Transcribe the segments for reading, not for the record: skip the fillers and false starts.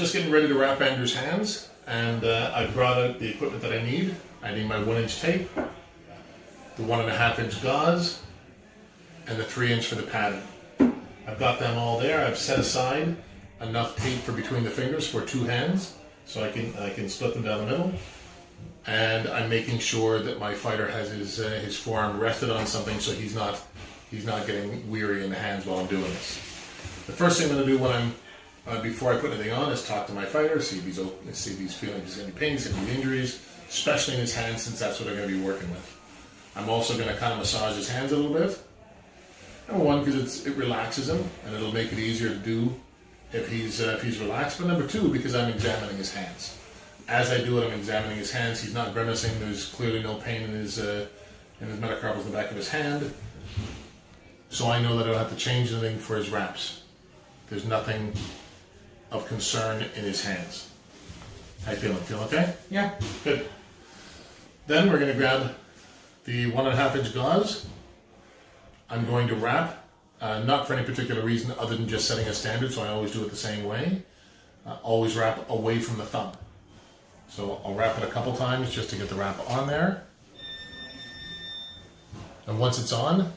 just getting ready to wrap Andrew's hands, and I brought out the equipment that I need. I need my 1-inch tape, the 1.5-inch gauze, and the 3-inch for the padding. I've got them all there. I've set aside enough tape for between the fingers for 2 hands, so I can split them down the middle. And I'm making sure that my fighter has his forearm rested on something, so he's not getting weary in the hands while I'm doing this. The first thing I'm going to do when I'm before I put anything on is talk to my fighter, see if he's open, see if he's feeling if he's any pains, any injuries, especially in his hands, since that's what I'm going to be working with. I'm also going to kind of massage his hands a little bit. Number one, because it relaxes him and it'll make it easier to do if he's relaxed. But number two, because I'm examining his hands. As I do it, I'm examining his hands. He's not grimacing. There's clearly no pain in his metacarpals in the back of his hand. So I know that I don't have to change anything for his wraps. There's nothing of concern in his hands. How you feeling? Feel okay? Yeah. Good. Then we're going to grab the 1.5-inch gauze. I'm going to wrap, not for any particular reason other than just setting a standard, so I always do it the same way. Always wrap away from the thumb. So I'll wrap it a couple times just to get the wrap on there. And once it's on,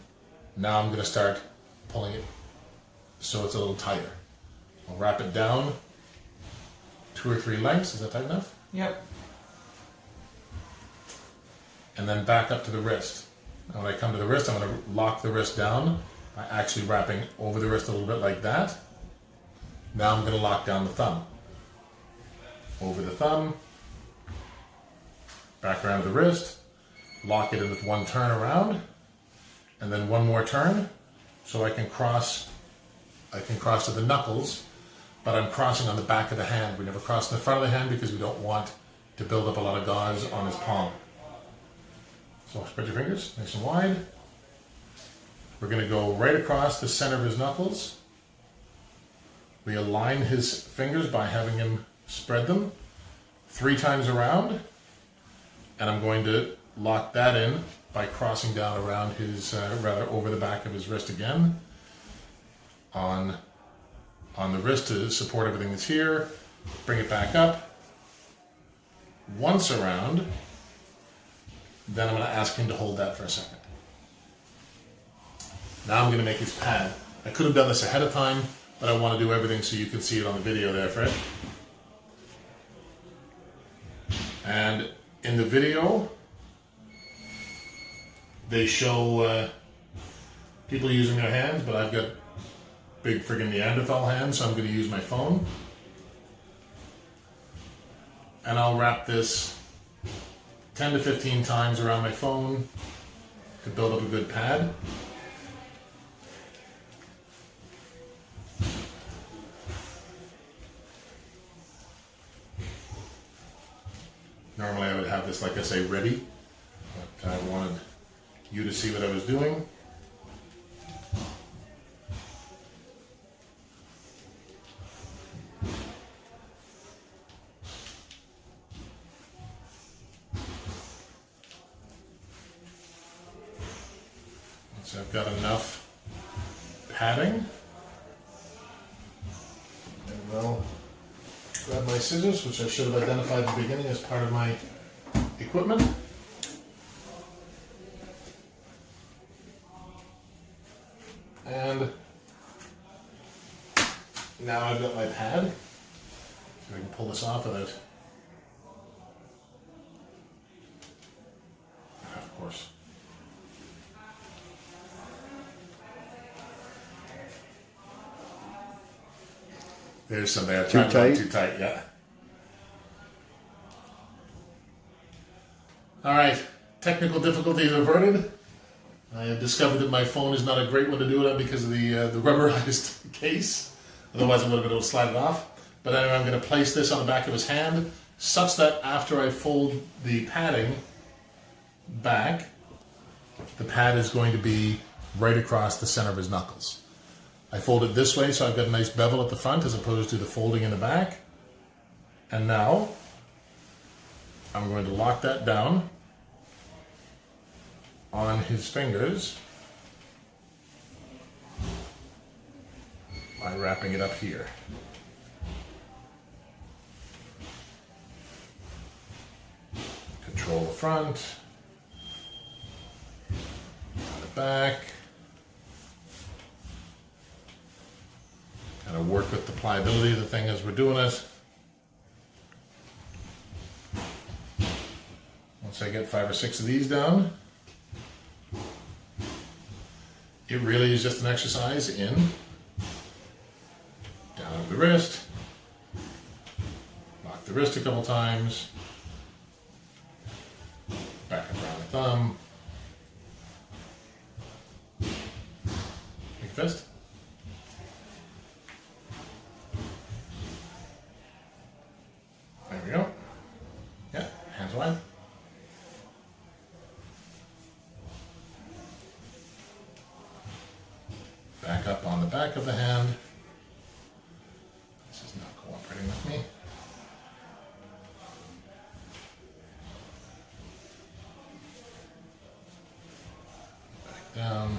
now I'm going to start pulling it so it's a little tighter. I'll wrap it down 2 or 3 lengths. Is that tight enough? Yep. And then back up to the wrist. And when I come to the wrist, I'm going to lock the wrist down by actually wrapping over the wrist a little bit like that. Now I'm going to lock down the thumb. Over the thumb, back around to the wrist, lock it in with 1 turn around, and then 1 more turn, so I can cross to the knuckles, but I'm crossing on the back of the hand. We never cross in the front of the hand because we don't want to build up a lot of gauze on his palm. So spread your fingers nice and wide. We're going to go right across the center of his knuckles. We align his fingers by having him spread them 3 times around, and I'm going to lock that in by crossing down around his, rather over the back of his wrist again, on the wrist to support everything that's here. Bring it back up once around. Then I'm going to ask him to hold that for a second. Now I'm going to make his pad. I could have done this ahead of time, but I want to do everything so you can see it on the video there, Fred. And in the video, they show people using their hands, but I've got big friggin' Neanderthal hands, so I'm going to use my phone. And I'll wrap this 10 to 15 times around my phone to build up a good pad. Normally I would have this, like I say, ready, but I wanted you to see what I was doing. So I've got enough padding, and I'll grab my scissors, which I should have identified at the beginning as part of my equipment. And now I've got my pad, so I can pull this off without, of course. There's some there. Too tight? Too tight, yeah. All right, technical difficulties averted. I have discovered that my phone is not a great one to do it on because of the rubberized case. Otherwise, I would have been able to slide it off. But anyway, I'm going to place this on the back of his hand such that after I fold the padding back, the pad is going to be right across the center of his knuckles. I fold it this way so I've got a nice bevel at the front as opposed to the folding in the back. And now I'm going to lock that down on his fingers by wrapping it up here. front, the back. Kind of work with the pliability of the thing as we're doing it. Once I get 5 or 6 of these down, it really is just an exercise in down of the wrist, lock the wrist a couple times, back up around the thumb, big fist. There we go. Yeah, hands wide. Back up on the back of the hand. This is not cooperating with me. Back down.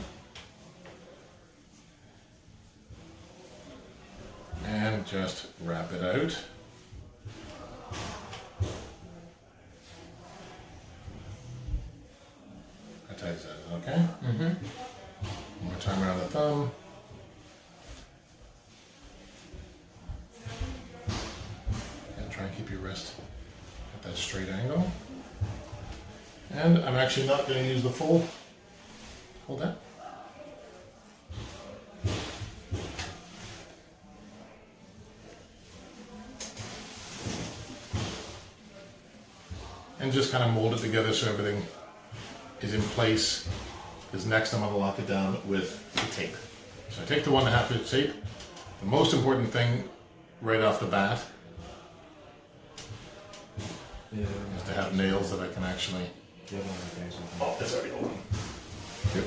And just wrap it out. How tight is that? Okay? Mm-hmm. One more time around the thumb. And try and keep your wrist at that straight angle. And I'm actually not going to use the full. Hold that. And just kind of mold it together so everything is in place. Because next I'm going to lock it down with the tape. So I take the 1.5 inch tape. The most important thing right off the bat is to have nails that I can actually... Oh, it's already open. Yep.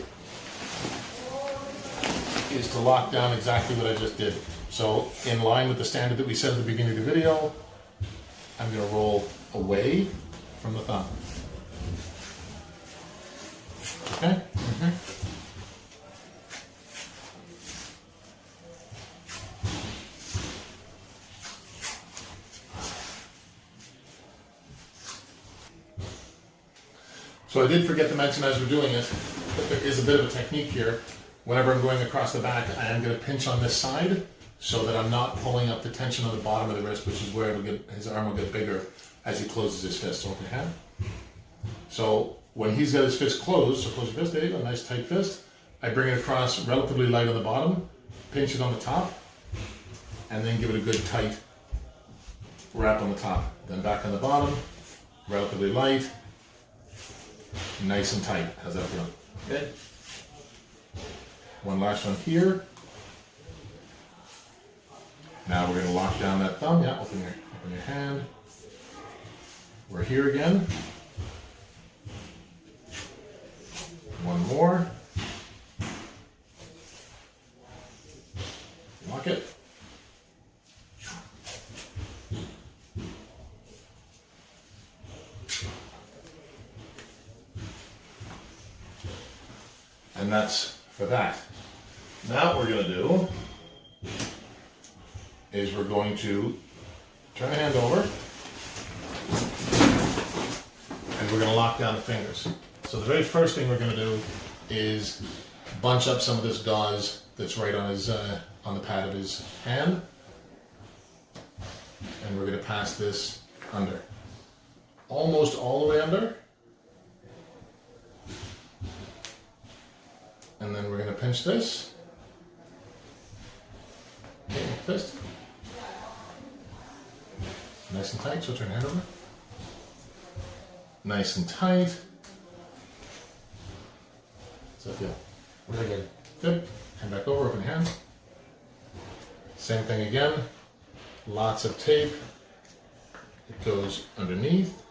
Is to lock down exactly what I just did. So in line with the standard that we said at the beginning of the video, I'm going to roll away from the thumb. Okay? Mm-hmm. So I did forget to mention as we're doing it that there is a bit of a technique here. Whenever I'm going across the back, I am going to pinch on this side so that I'm not pulling up the tension on the bottom of the wrist, which is where it'll get, his arm will get bigger as he closes his fist. Open hand. So when he's got his fist closed, so close your fist, there you go, nice tight fist. I bring it across relatively light on the bottom, pinch it on the top, and then give it a good tight wrap on the top. Then back on the bottom, relatively light, nice and tight. How's that feel? Good. One last one here. Now we're going to lock down that thumb. Yeah, open your hand. We're here again. One more. Lock it. And that's for that. Now what we're going to do is we're going to turn the hand over and we're going to lock down the fingers. So the very first thing we're going to do is bunch up some of this gauze that's right on his on the pad of his hand, and we're going to pass this under, almost all the way under, and then we're going to pinch this. Okay, fist. Nice and tight, so turn your hand over. Nice and tight. How's that feel? Really good. Good. Hand back over, open hand. Same thing again. Lots of tape. It goes underneath.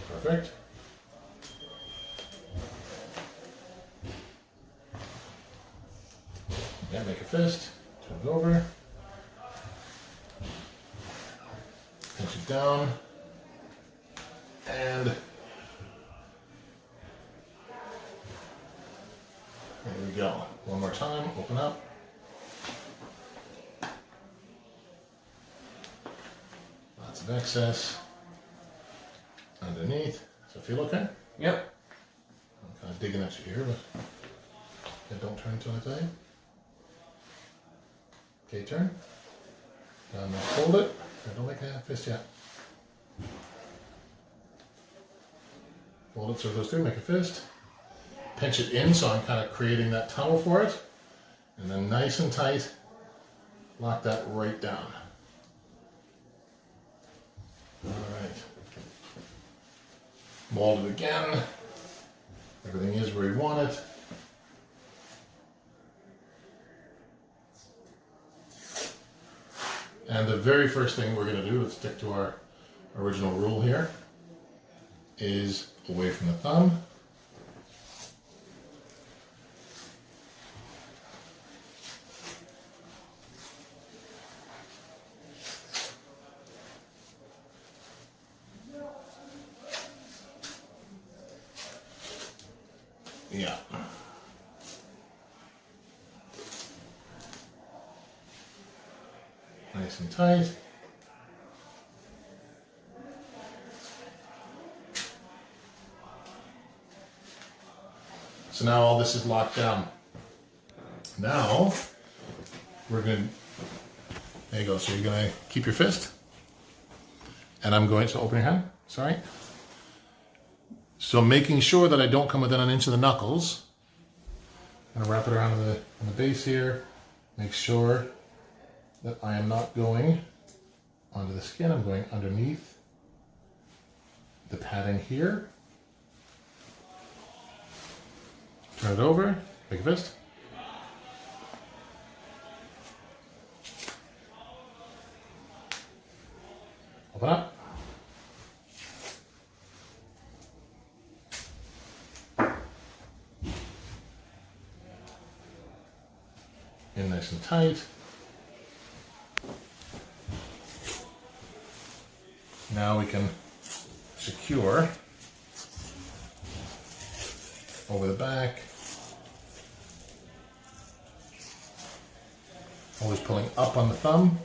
Perfect. Yeah, make a fist. Turn it over. Pinch it down. And there we go. One more time, open up. of excess underneath. Does it feel okay? Yep. I'm kind of digging at you here, but yeah, don't turn until I tell you. Okay, turn. Now hold it. Now don't make a fist yet. Hold it so it goes through, make a fist. Pinch it in so I'm kind of creating that tunnel for it. And then nice and tight, lock that right down. All right. Mold it again. Everything is where you want it. And the very first thing we're going to do, let's stick to our original rule here, is away from the thumb. Yeah. Nice and tight. So now all this is locked down. Now we're going to, there you go. So you're going to keep your fist. And I'm going to open your hand. Sorry. So making sure that I don't come within an inch of the knuckles. I'm going to wrap it around on the base here. Make sure that I am not going onto the skin. I'm going underneath the padding here. Turn it over, make a fist. Open up. In nice and tight. Now we can secure over the back. Always pulling up on the thumb.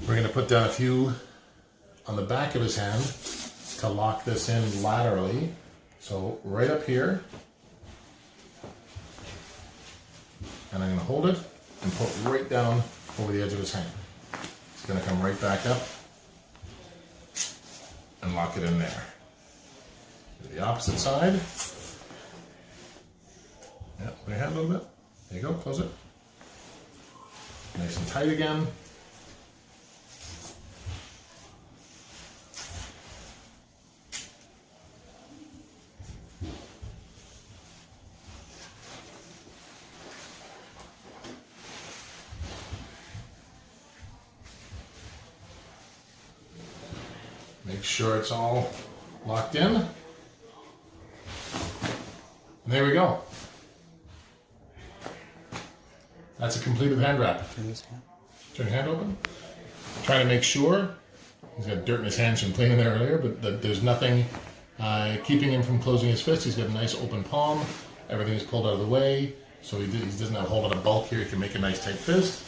We're going to put down a few on the back of his hand to lock this in laterally. So right up here. And I'm going to hold it and pull it right down over the edge of his hand. It's going to come right back up and lock it in there. To the opposite side. Yeah, open your hand a little bit. There you go, close it. Nice and tight again. Make sure it's all locked in. And there we go. That's a completed hand wrap. Turn your hand open. Trying to make sure. He's got dirt in his hands from cleaning there earlier, but that there's nothing keeping him from closing his fist. He's got a nice open palm. Everything is pulled out of the way, so he doesn't have a whole lot of bulk here. He can make a nice tight fist.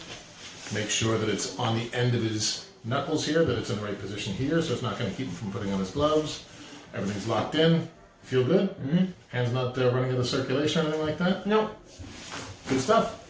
Make sure that it's on the end of his knuckles here, that it's in the right position here, so it's not going to keep him from putting on his gloves. Everything's locked in. Feel good? Mm-hmm. Hands not running out of circulation or anything like that? Nope. Good stuff.